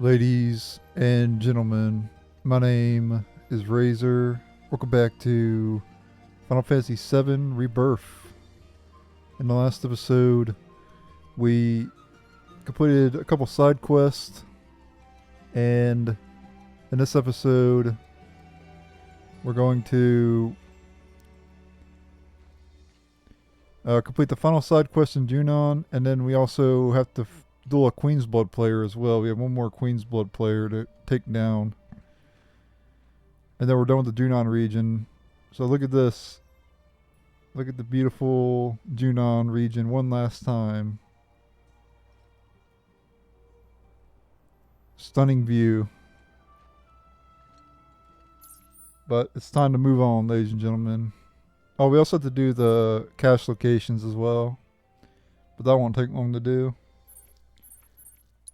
Ladies and gentlemen, my name is Razor. Welcome back to Final Fantasy VII Rebirth. In the last episode, we completed a couple side quests, and in this episode, we're going to complete the final side quest in Junon, and then we also have to duel a Queen's Blood player as well. We have one more Queen's Blood player to take down. And then we're done with the Junon region. So look at this. Look at the beautiful Junon region one last time. Stunning view. But it's time to move on, ladies and gentlemen. Oh, we also have to do the cache locations as well. But that won't take long to do.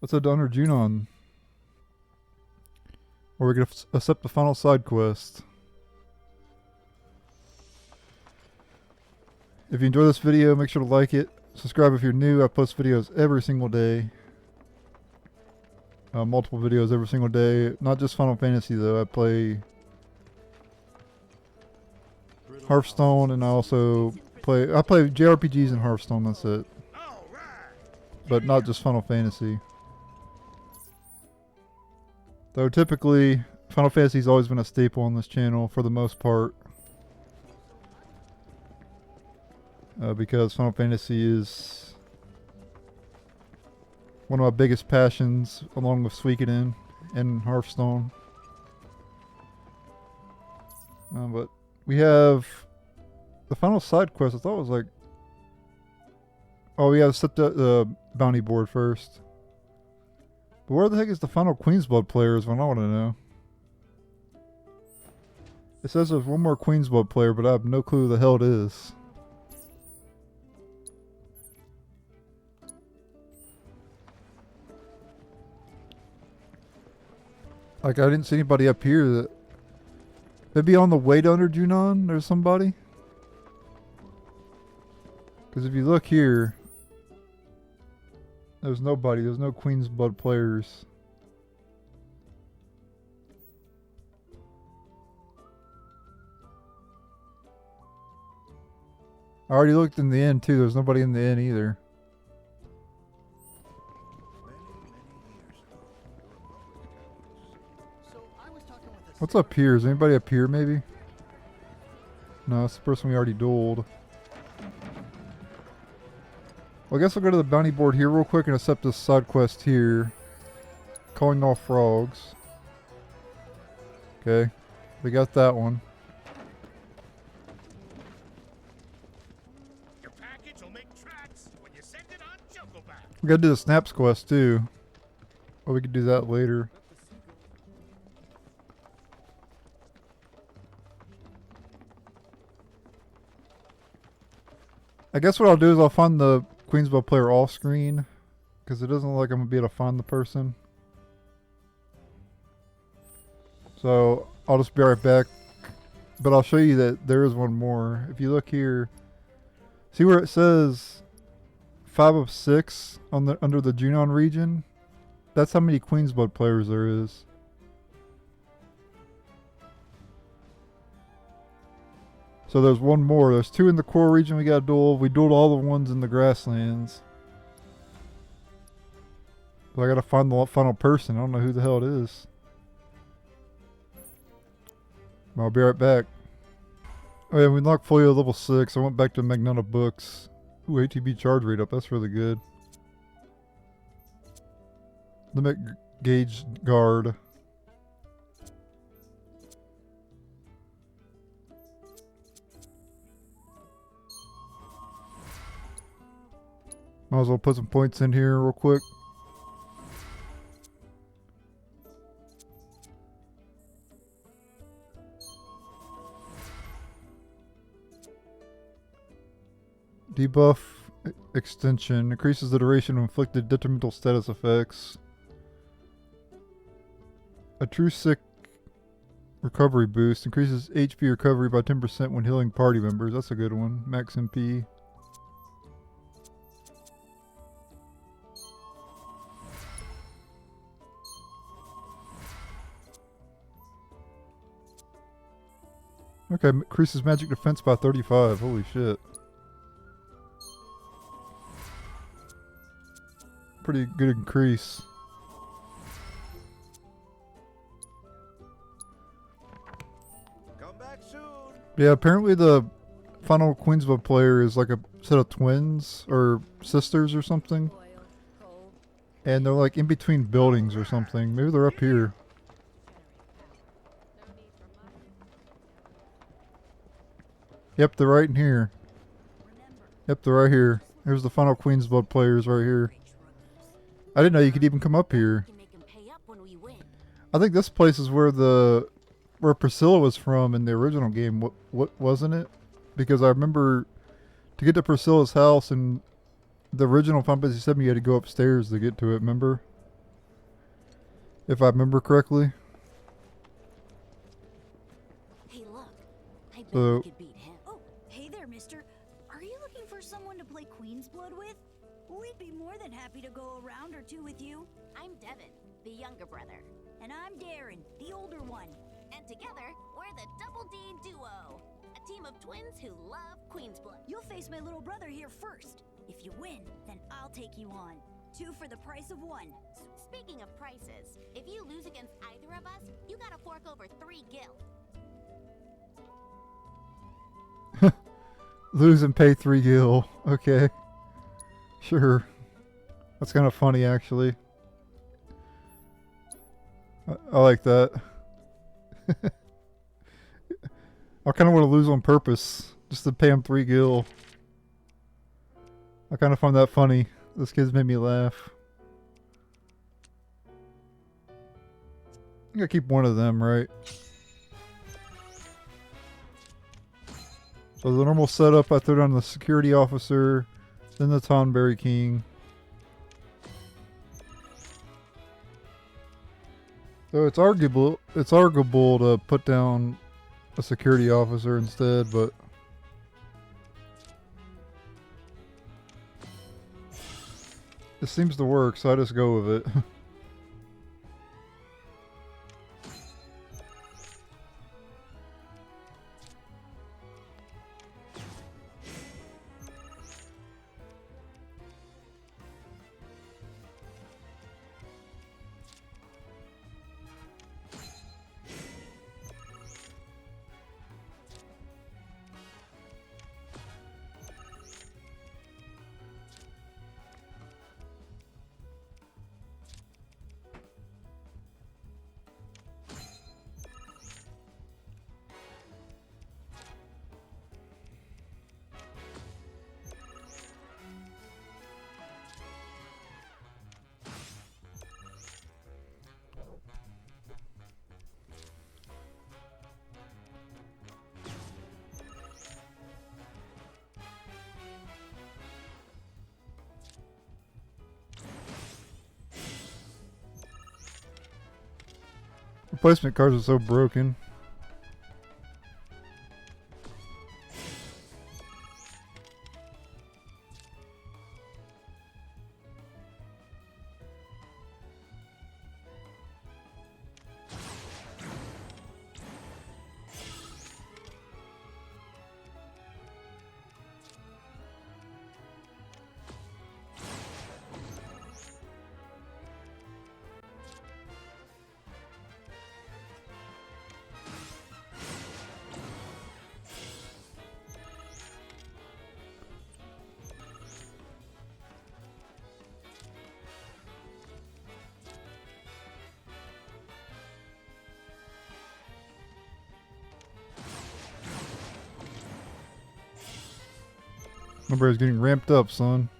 Let's head to under Junon, where we're going to accept the final side quest. If you enjoy this video, make sure to like it. Subscribe if you're new. I post videos every single day. Multiple videos every single day. Not just Final Fantasy though. I play Hearthstone, and I also play JRPGs and Hearthstone, that's it. But not just Final Fantasy. Though typically, Final Fantasy's always been a staple on this channel for the most part. Because Final Fantasy is one of my biggest passions, along with Suikoden and Hearthstone. But we have the final side quest. I thought it was like... Oh, we have to set the bounty board first. But where the heck is the final Queen's Blood player is what I want to know. It says there's one more Queen's Blood player, but I have no clue who the hell it is. Like, I didn't see anybody up here that... Maybe on the way to under Junon, there's somebody? Because if you look here... There's nobody. There's no Queen's Blood players. I already looked in the inn too. There's nobody in the inn either. What's up here? Is anybody up here maybe? No, it's the person we already dueled. Well, I guess I'll go to the bounty board here real quick and accept this side quest here. Calling all frogs. Okay. We got that one. Your package will make tracks when you send it on Jungle Back. We gotta do the snaps quest too. Well, we could do that later. I guess what I'll do is I'll find the Queen's Blood player off screen, because it doesn't look like I'm going to be able to find the person. So I'll just be right back. But I'll show you that there is one more. If you look here, see where it says 5 of 6 on the under the Junon region? That's how many Queen's Blood players there is. So there's one more. There's 2 in the Corel region we got duel. We dueled all the ones in the grasslands. But I gotta find the final person. I don't know who the hell it is. I'll be right back. Oh yeah, we unlocked Folio level 6. I went back to Magneta books. Ooh, ATB charge rate up. That's really good. Limit gauge guard. Might as well put some points in here real quick. Debuff extension increases the duration of inflicted detrimental status effects. A true sick recovery boost increases HP recovery by 10% when healing party members. That's a good one. Max MP. Okay, increases magic defense by 35. Holy shit. Pretty good increase. Come back soon. Yeah, apparently the final Queensblood player is like a set of twins or sisters or something. And they're like in between buildings or something. Maybe they're up here. Yep, they're right in here. Yep, they're right here. Here's the final Queensblood players right here. I didn't know you could even come up here. I think this place is where where Priscilla was from in the original game. What wasn't it? Because I remember to get to Priscilla's house in the original Final Fantasy 7, you had to go upstairs to get to it. Remember? If I remember correctly. Hey, look. I bet So- we could beat him. Oh, hey there, mister. Are you looking for someone to play Queen's Blood with? We'd be more than happy to go a round or two with you. I'm Devin, the younger brother. And I'm Darren, the older one. And together, we're the Double D Duo. A team of twins who love Queen's Blood. You'll face my little brother here first. If you win, then I'll take you on. 2 for the price of 1. Speaking of prices, if you lose against either of us, you gotta fork over 3 gil. Lose and pay 3 gil. Okay. Sure. That's kind of funny, actually. I like that. I kind of want to lose on purpose, just to pay him 3 gil. I kind of find that funny. This kid's made me laugh. I gotta keep one of them, right? So the normal setup, I throw down the security officer, then the Tonberry King. So it's arguable to put down a security officer instead, but it seems to work, so I just go with it. Replacement cards are so broken. Everybody's getting ramped up, son.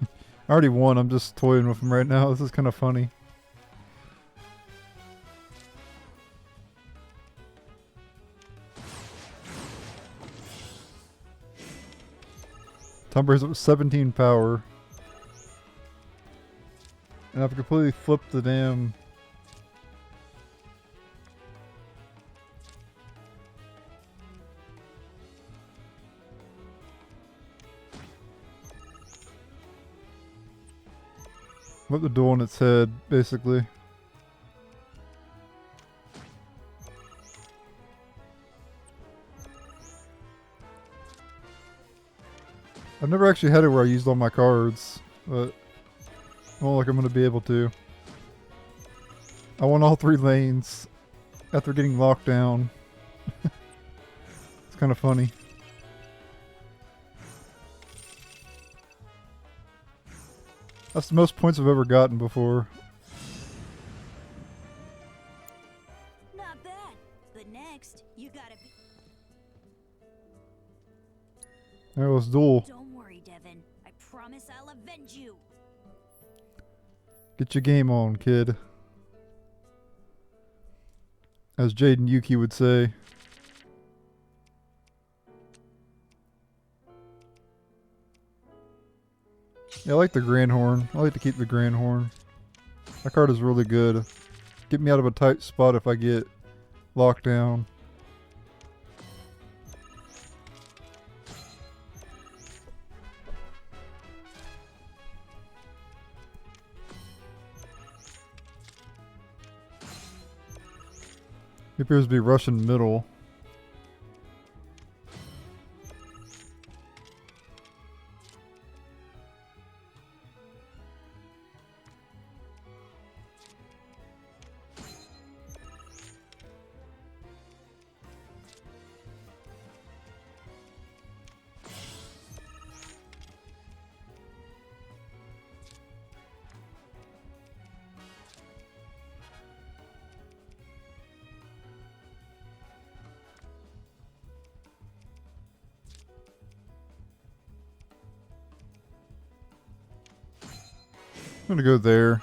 I already won, I'm just toying with him right now. This is kind of funny. Tumber's at 17 power. And I've completely flipped the damn Flip the duel on its head, basically. I've never actually had it where I used all my cards, but I don't like I'm going to be able to. I want all 3 lanes after getting locked down. It's kind of funny. That's the most points I've ever gotten before. Not bad. But next, you gotta be. Alright, let's duel. Don't worry, Devin. I promise I'll avenge you. Get your game on, kid. As Jaden Yuki would say. Yeah, I like the Grand Horn. I like to keep the Grand Horn. That card is really good. Get me out of a tight spot if I get locked down. He appears to be Russian middle. I'm gonna go there.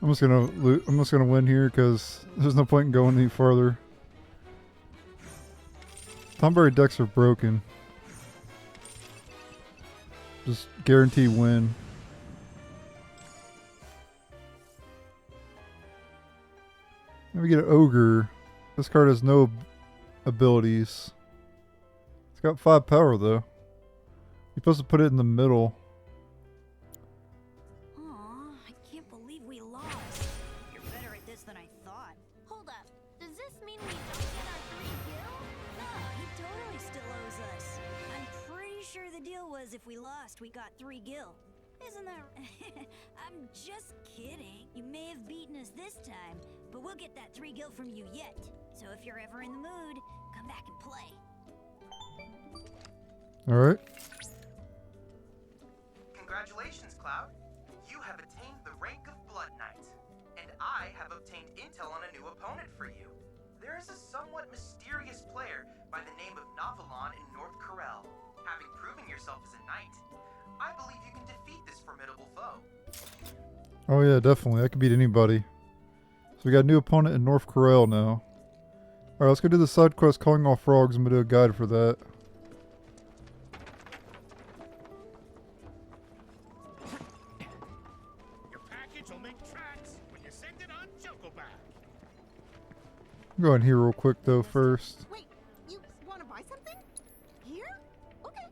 I'm just gonna win here because there's no point in going any farther. Tomberry decks are broken. Just guarantee win. Then we get an ogre. This card has no abilities. It's got 5 power though. You're supposed to put it in the middle. Aw, I can't believe we lost. You're better at this than I thought. Hold up. Does this mean we don't get our 3 gil? No, he totally still owes us. I'm pretty sure the deal was if we lost, we got 3 gil. Isn't that... I'm just kidding. You may have beaten us this time, but we'll get that 3 gil from you yet. So if you're ever in the mood, come back and play. Alright. Congratulations, Cloud. You have attained the rank of Blood Knight, and I have obtained intel on a new opponent for you. There is a somewhat mysterious player by the name of Novelon in North Corel. Having proven yourself as a knight, I believe you can defeat this formidable foe. Oh yeah, definitely. I can beat anybody. So we got a new opponent in North Corel now. Alright, let's go do the side quest calling all frogs. I'm gonna do a guide for that. Your package will make tracks when you send it on Chocoback. Go in here real quick though first. Wait, you want to buy something? Here? Okay.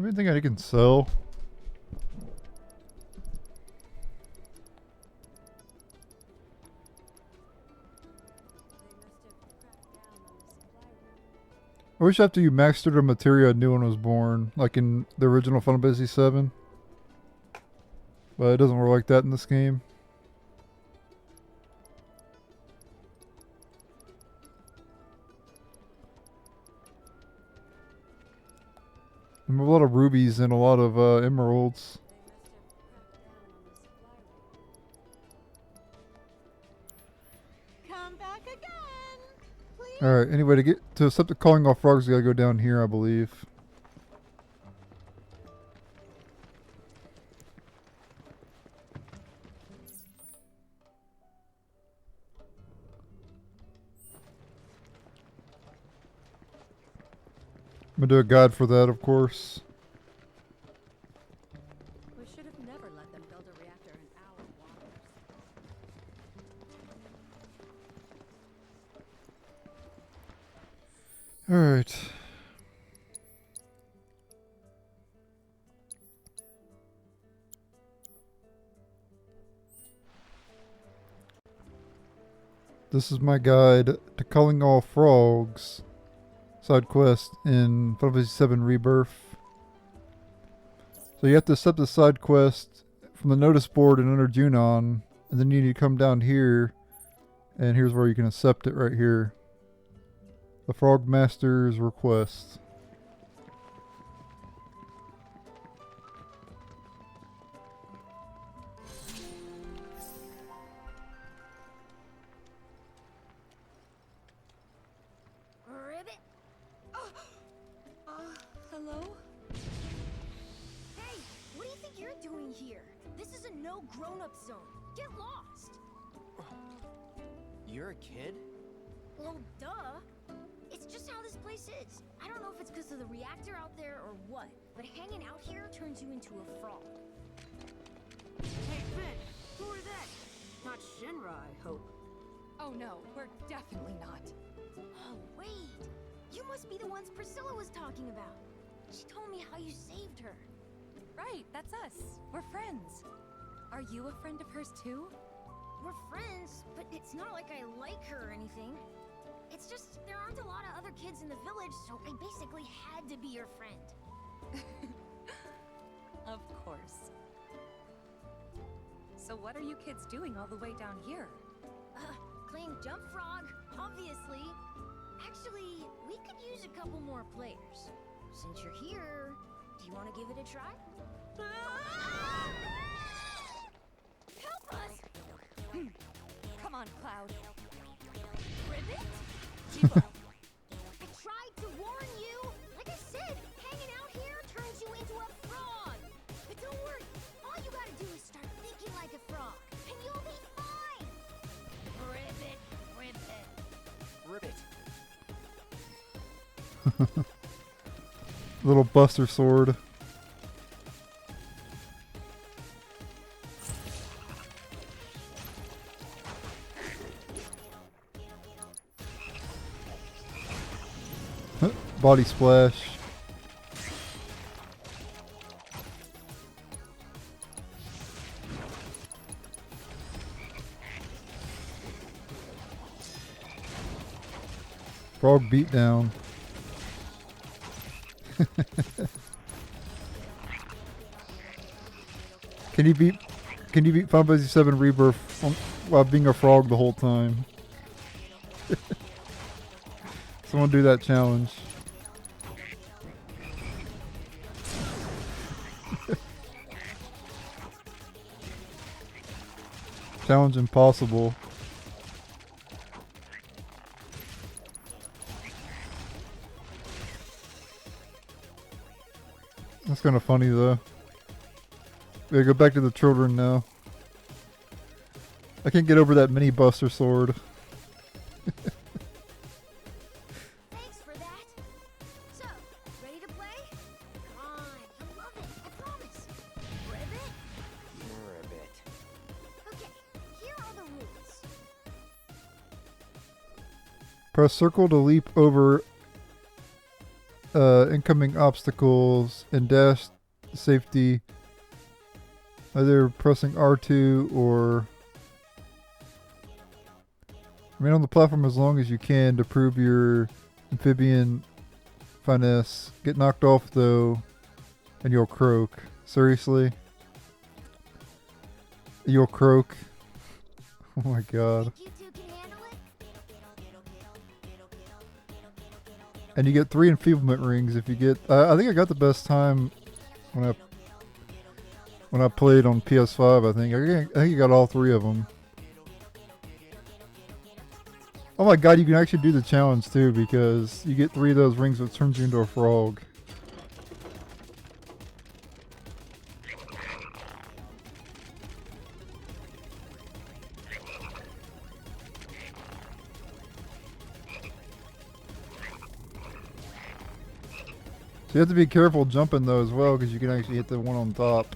have anything I can sell? I wish after you mastered a materia, a new one was born, like in the original Final Fantasy 7. But it doesn't work like that in this game. There are a lot of rubies and a lot of emeralds. Come back again, please. Alright, anyway, to accept the calling off frogs, you gotta go down here, I believe. I'm gonna do a guide for that, of course. We should have never let them build a reactor in our waters. Alright. This is my guide to calling all frogs. Side quest in Final Fantasy 7 Rebirth. So you have to accept the side quest from the notice board and under Junon, and then you need to come down here, and here's where you can accept it right here. The Frog Master's request. Ribbit? Hello? Hey, what do you think you're doing here? This is a no grown-up zone. Get lost. You're a kid? Well, duh. It's just how this place is. I don't know if it's because of the reactor out there or what, but hanging out here turns you into a frog. Hey, Finn, who are they? Not Shinra, I hope. Oh no, we're definitely not. Oh, wait. You must be the ones Priscilla was talking about. She told me how you saved her. Right, that's us. We're friends. Are you a friend of hers too? We're friends, but it's not like I like her or anything. It's just there aren't a lot of other kids in the village, so I basically had to be your friend. Of course. So what are you kids doing all the way down here? Playing Jump Frog, obviously. Actually, we could use a couple more players. Since you're here, do you want to give it a try? Help us! Come on, Cloud. Ribbit? Jibo. I tried to warn you! Like I said, hanging out here turns you into a frog! But don't worry, all you gotta do is start thinking like a frog, and you'll be fine! Ribbit, ribbit. Ribbit. Little Buster Sword. Body splash. Frog beatdown. Can you beat Final Fantasy 7 Rebirth while being a frog the whole time? Someone do that challenge. Challenge impossible. That's kind of funny though. Yeah, go back to the children now. I can't get over that mini Buster Sword. Thanks for that. So, ready to play? Come on, you'll love it, I promise. Ribbit? Ribbit. Okay, here are the rules. Press circle to leap over incoming obstacles and dash safety, either pressing R2 or remain on the platform as long as you can to prove your amphibian finesse. Get knocked off though and you'll croak. Seriously? You'll croak? Oh my god. You two can handle it? And you get 3 enfeeblement rings if you get... I think I got the best time when I played on PS5, I think. I think you got all 3 of them. Oh my god, you can actually do the challenge too, because you get 3 of those rings, which turns you into a frog. So you have to be careful jumping though as well, because you can actually hit the one on top.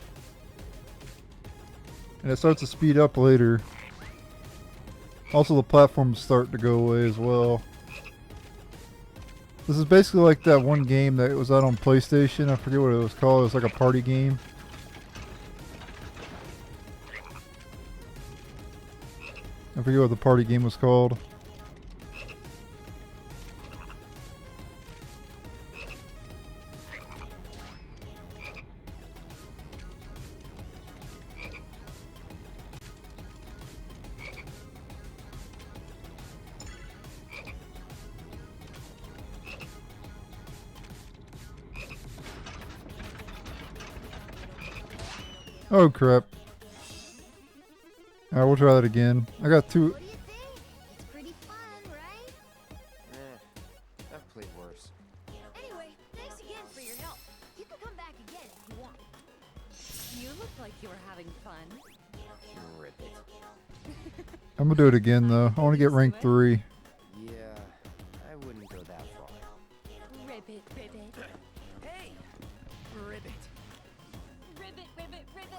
And it starts to speed up later. Also the platforms start to go away as well. This is basically like that one game that was out on PlayStation. I forget what it was called. It was like a party game. I forget what the party game was called. Oh crap. Alright, we'll try that again. I got 2. What do you think? It's pretty fun, right? I've played worse. Anyway, thanks again for your help. You can come back again if you want. You look like you were having fun. Rip it. I'm gonna do it again though. I want to get rank 3. Yeah, I wouldn't go that far. Ribbit, ribbit. Hey! Ribbit. Ribbit, ribbit, ribbit.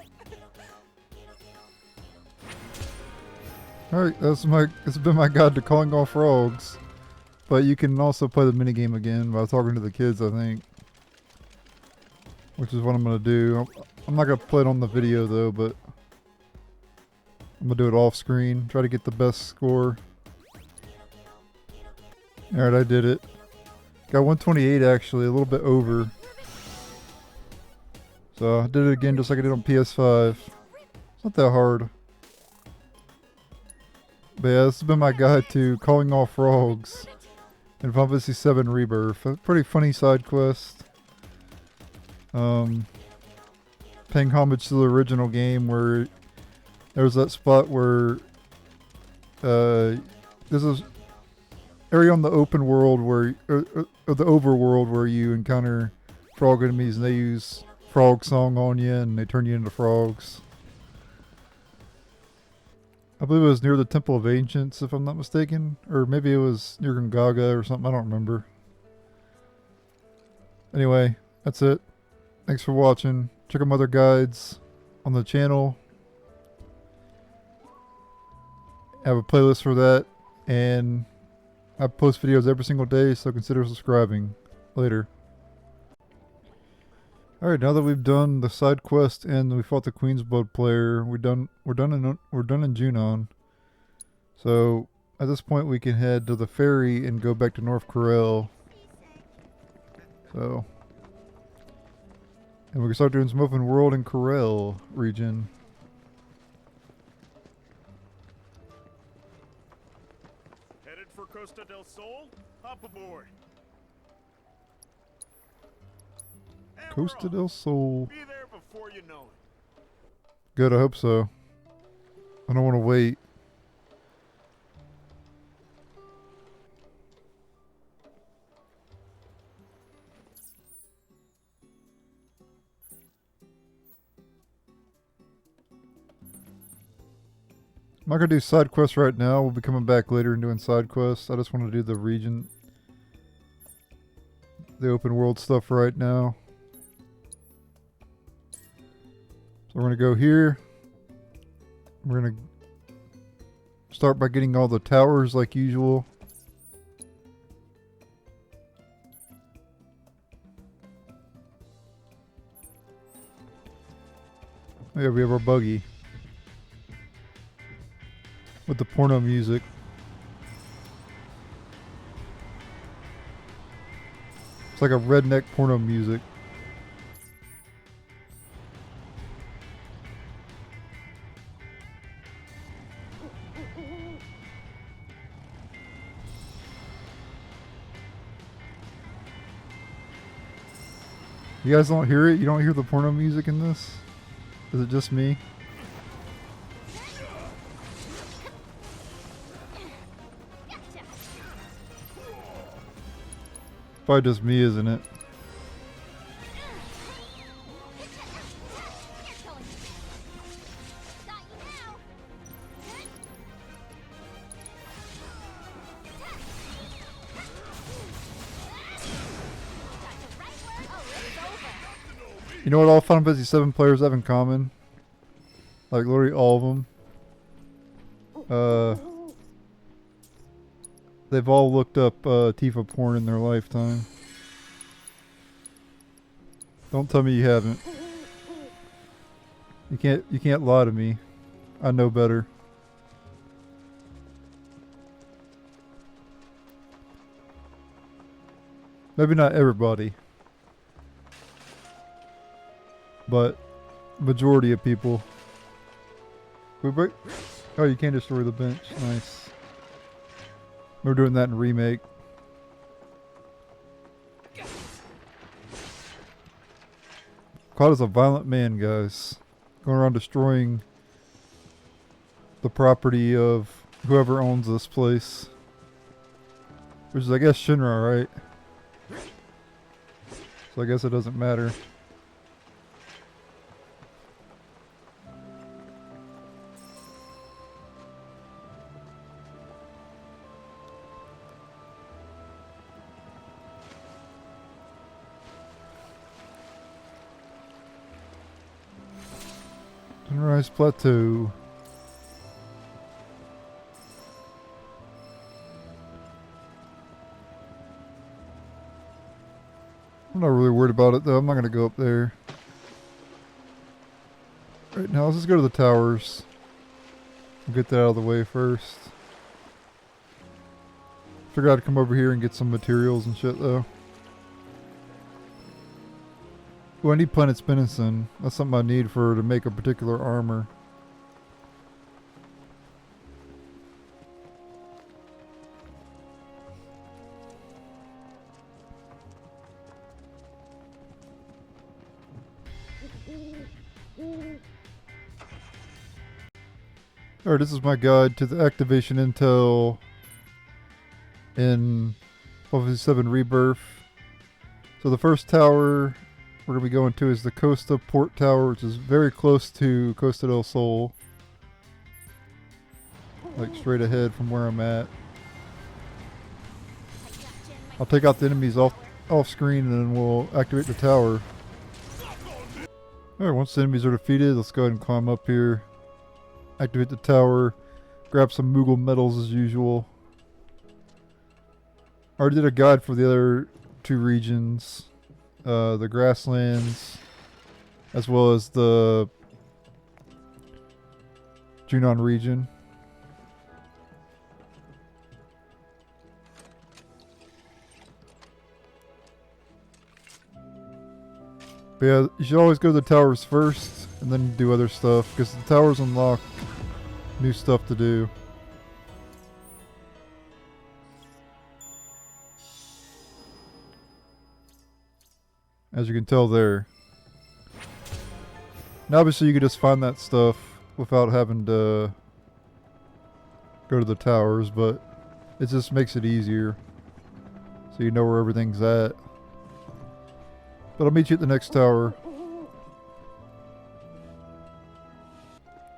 Alright, that's been my guide to calling all frogs. But you can also play the minigame again by talking to the kids, I think. Which is what I'm gonna do. I'm not gonna play it on the video though, but I'm gonna do it off screen. Try to get the best score. Alright, I did it. Got 128 actually, a little bit over. So I did it again just like I did on PS5. It's not that hard. But yeah, this has been my guide to calling all frogs in Final Fantasy 7 Rebirth. A pretty funny side quest. Paying homage to the original game where there was that spot where there's this area on the open world where, or the overworld where you encounter frog enemies and they use frog song on you and they turn you into frogs. I believe it was near the Temple of Ancients, if I'm not mistaken. Or maybe it was near Gongaga or something. I don't remember. Anyway, that's it. Thanks for watching. Check out my other guides on the channel. I have a playlist for that. And I post videos every single day, so consider subscribing. Later. Alright, now that we've done the side quest and we fought the Queen's Blood player, we're done in Junon. So at this point we can head to the ferry and go back to North Corel. So and we can start doing some open world in Corel Region. Headed for Costa del Sol? Hop aboard. And we're Costa off. del Sol. Be there before you know it. Good, I hope so. I don't want to wait. I'm not going to do side quests right now. We'll be coming back later and doing side quests. I just want to do the region, the open world stuff right now. So we're going to go here. We're going to start by getting all the towers like usual. Yeah, we have our buggy. With the porno music. It's like a redneck porno music. You guys don't hear it? You don't hear the porno music in this? Is it just me? Probably just me, isn't it? You know what all Final Fantasy 7 players have in common? Like literally all of them. They've all looked up Tifa porn in their lifetime. Don't tell me you haven't. You can't lie to me. I know better. Maybe not everybody. But majority of people. We break. Oh, you can't destroy the bench. Nice. We're doing that in Remake. Cloud is a violent man, guys. Going around destroying the property of whoever owns this place. Which is, I guess, Shinra, right? So I guess it doesn't matter. Sunrise Plateau. I'm not really worried about it though. I'm not going to go up there. Right now, let's just go to the towers. We'll get that out of the way first. Figure out to come over here and get some materials and shit though. Ooh, I need Planet Spinison. That's something I need to make a particular armor. Alright, this is my guide to the activation intel in Final Fantasy 7 Rebirth. So the first tower we're going to be going to is the Costa Port Tower, which is very close to Costa del Sol. Like straight ahead from where I'm at. I'll take out the enemies off screen and then we'll activate the tower. Alright, once the enemies are defeated, let's go ahead and climb up here. Activate the tower. Grab some Moogle medals as usual. I already did a guide for the other two regions. The grasslands, as well as the Junon Region. But yeah, you should always go to the towers first, and then do other stuff, because the towers unlock new stuff to do. As you can tell there. Now obviously you can just find that stuff without having to go to the towers, but it just makes it easier. So you know where everything's at. But I'll meet you at the next tower.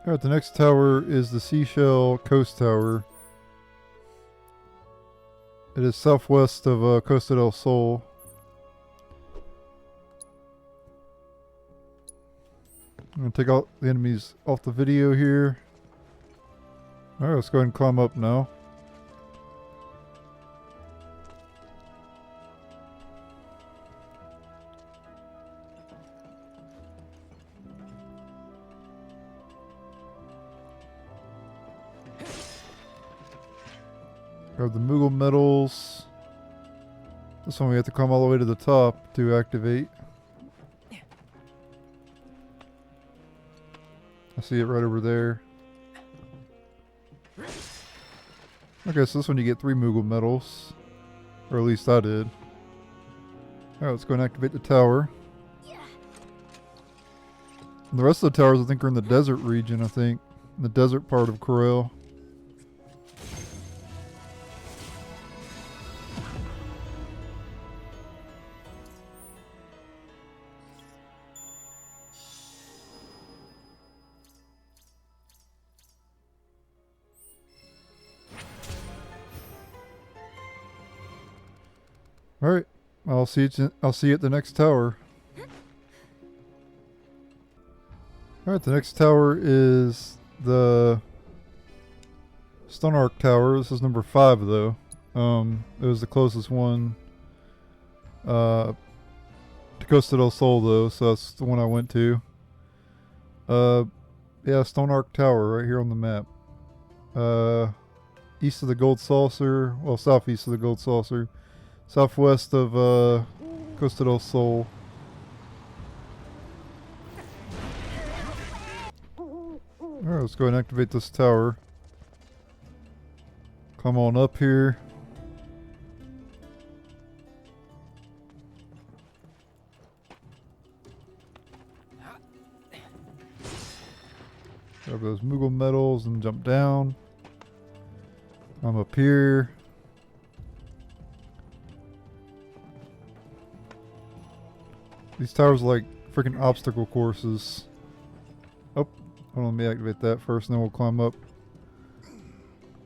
Alright, the next tower is the Seashell Coast Tower. It is southwest of Costa del Sol. I'm going to take all the enemies off the video here. Alright, let's go ahead and climb up now. Grab the Moogle medals. This one we have to come all the way to the top to activate. I see it right over there. Okay, so this one you get 3 Moogle medals. Or at least I did. Alright, let's go and activate the tower. And the rest of the towers I think are in the desert region, I think. In the desert part of Corel. Alright, I'll see you at the next tower. Alright, the next tower is the Stone Arc Tower. This is number 5 though. It was the closest one to Costa del Sol though, so that's the one I went to. Yeah, Stone Arc Tower right here on the map. East of the Gold Saucer, well, southeast of the Gold Saucer. Southwest of Costa del Sol. Alright, let's go ahead and activate this tower. Come on up here. Grab those Moogle medals and jump down. I'm up here. These towers are like freaking obstacle courses. Oh, hold on, let me activate that first and then we'll climb up.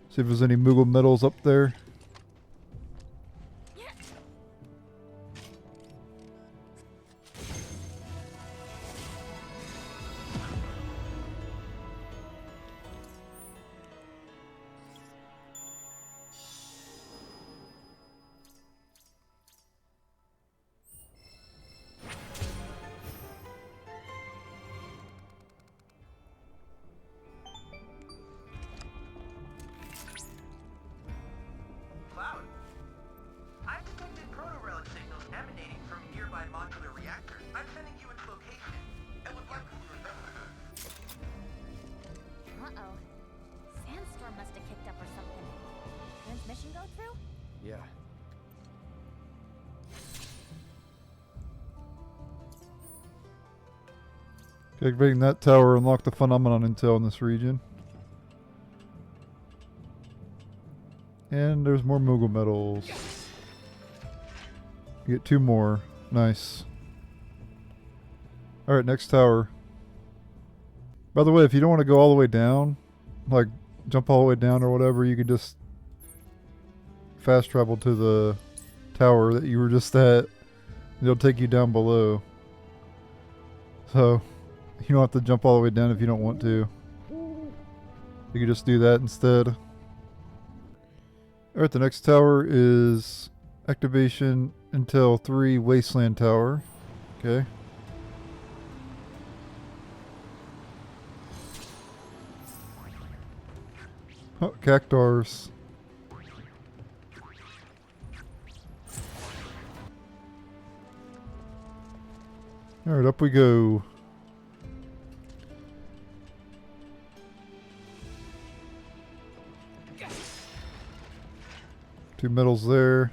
See if there's any Moogle medals up there. Cloud, I detected proto-relic signals emanating from nearby modular reactor. I'm sending you its location. It would like Uh-oh. Sandstorm must have kicked up or something. Transmission go through? Yeah. Okay, activating that tower unlock the phenomenon intel in this region. And there's more Moogle medals. You get 2 more. Nice. Alright, next tower. By the way, if you don't want to go all the way down, like jump all the way down or whatever, you can just fast travel to the tower that you were just at. It'll take you down below. So, you don't have to jump all the way down if you don't want to. You can just do that instead. Alright, the next tower is Activation Intel 3 Wasteland Tower. Okay. Oh, cactars. Alright, up we go. Two medals there.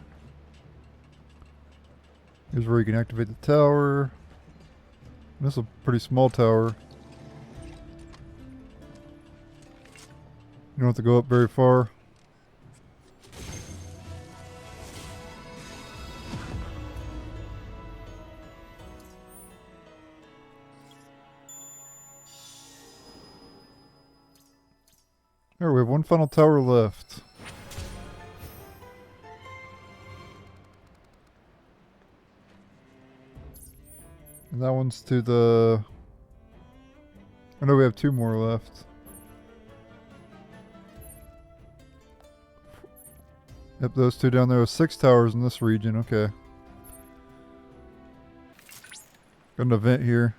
Here's where you can activate the tower. This is a pretty small tower. You don't have to go up very far. There, we have one final tower left. And that one's to the... I know we have 2 more left. Yep, those 2 down there are 6 towers in this region, okay. Got an event here.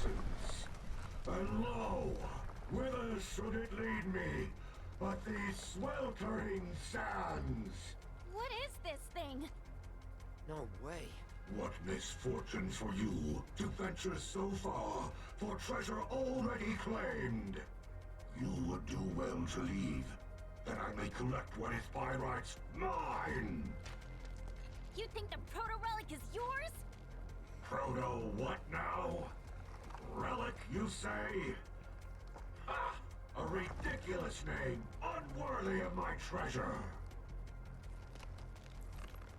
essence. And lo, whither should it lead me but these sweltering sands? What is this thing? No way. What misfortune for you to venture so far for treasure already claimed. You would do well to leave, that I may collect what is by rights mine. You think the proto-relic is yours? Proto what now? Relic, you say? Ah, a ridiculous name, unworthy of my treasure.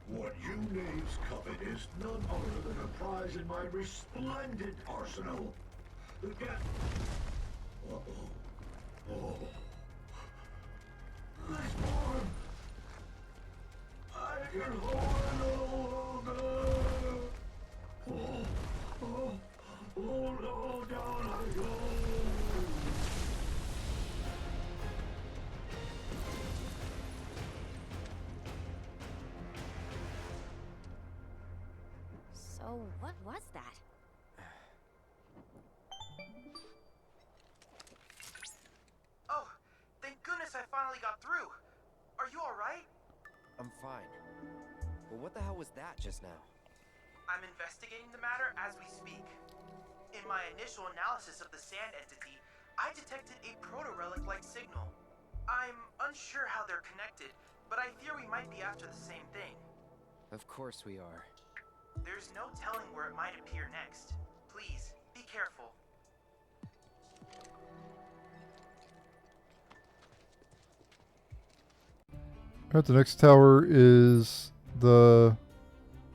What you knaves covet is none other than a prize in my resplendent arsenal. Oh. This form! I can hold it no longer! Oh, no, down I go! So, what was that? Oh, thank goodness I finally got through. Are you alright? I'm fine. But what the hell was that just now? I'm investigating the matter as we speak. In my initial analysis of the sand entity, I detected a proto-relic-like signal. I'm unsure how they're connected, but I fear we might be after the same thing. Of course we are. There's no telling where it might appear next. Please, be careful. Alright, the next tower is the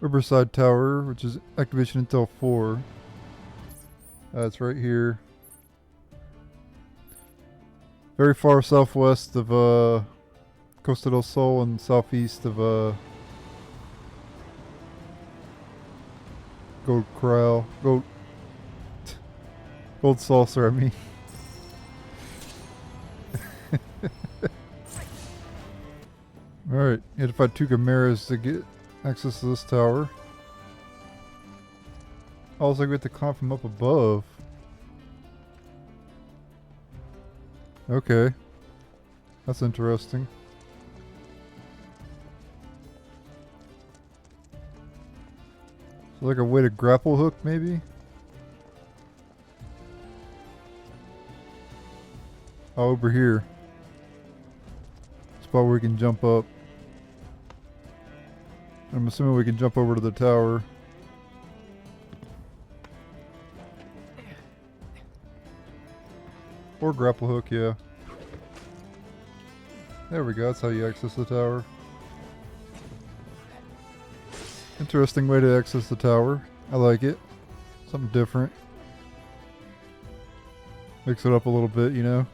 Riverside Tower, which is Activation Intel 4. It's right here. Very far southwest of Costa del Sol and southeast of Gold Saucer, I mean. Alright, you had to fight two chimeras to get access to this tower. Also, we have to climb from up above. Okay. That's interesting. So like a way to grapple hook, maybe? Oh, over here. Spot where we can jump up. I'm assuming we can jump over to the tower. Or grapple hook, yeah. There we go, that's how you access the tower. Interesting way to access the tower. I like it. Something different. Mix it up a little bit, you know.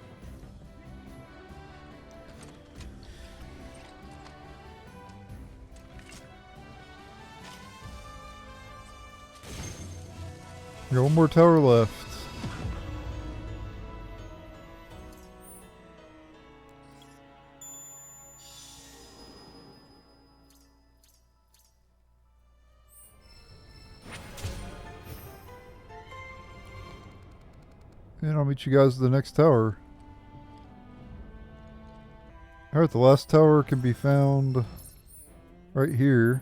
We got one more tower left. And I'll meet you guys at the next tower. Alright, the last tower can be found right here.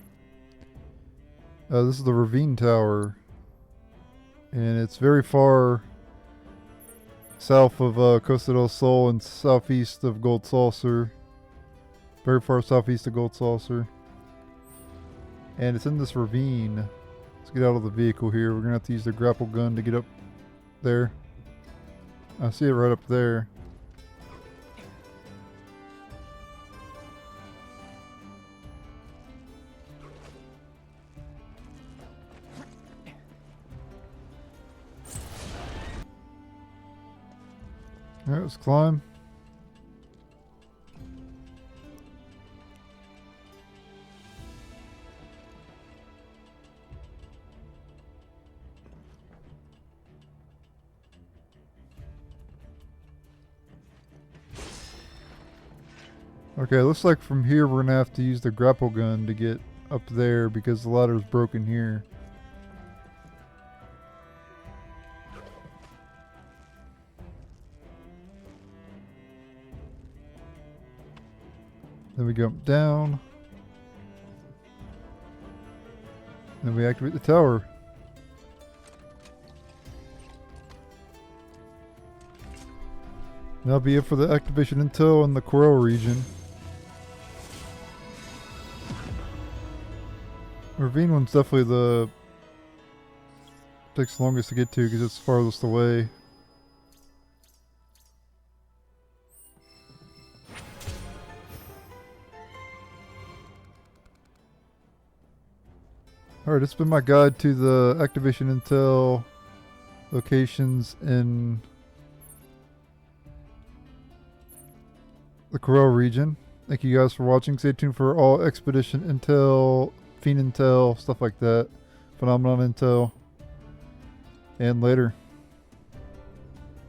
This is the Ravine Tower. And it's very far south of Costa del Sol and southeast of Gold Saucer. Very far southeast of Gold Saucer. And it's in this ravine. Let's get out of the vehicle here. We're going to have to use the grapple gun to get up there. I see it right up there. Alright, let's climb. Okay, looks like from here we're gonna have to use the grapple gun to get up there because the ladder's broken here. Then we go down. Then we activate the tower. That'll be it for the activation intel in the Corel region. Ravine one's definitely the takes longest to get to because it's farthest away. Alright, it's been my guide to the activation intel locations in the Corel region. Thank you guys for watching. Stay tuned for all expedition intel, fiend intel, stuff like that. Phenomenon intel. And later.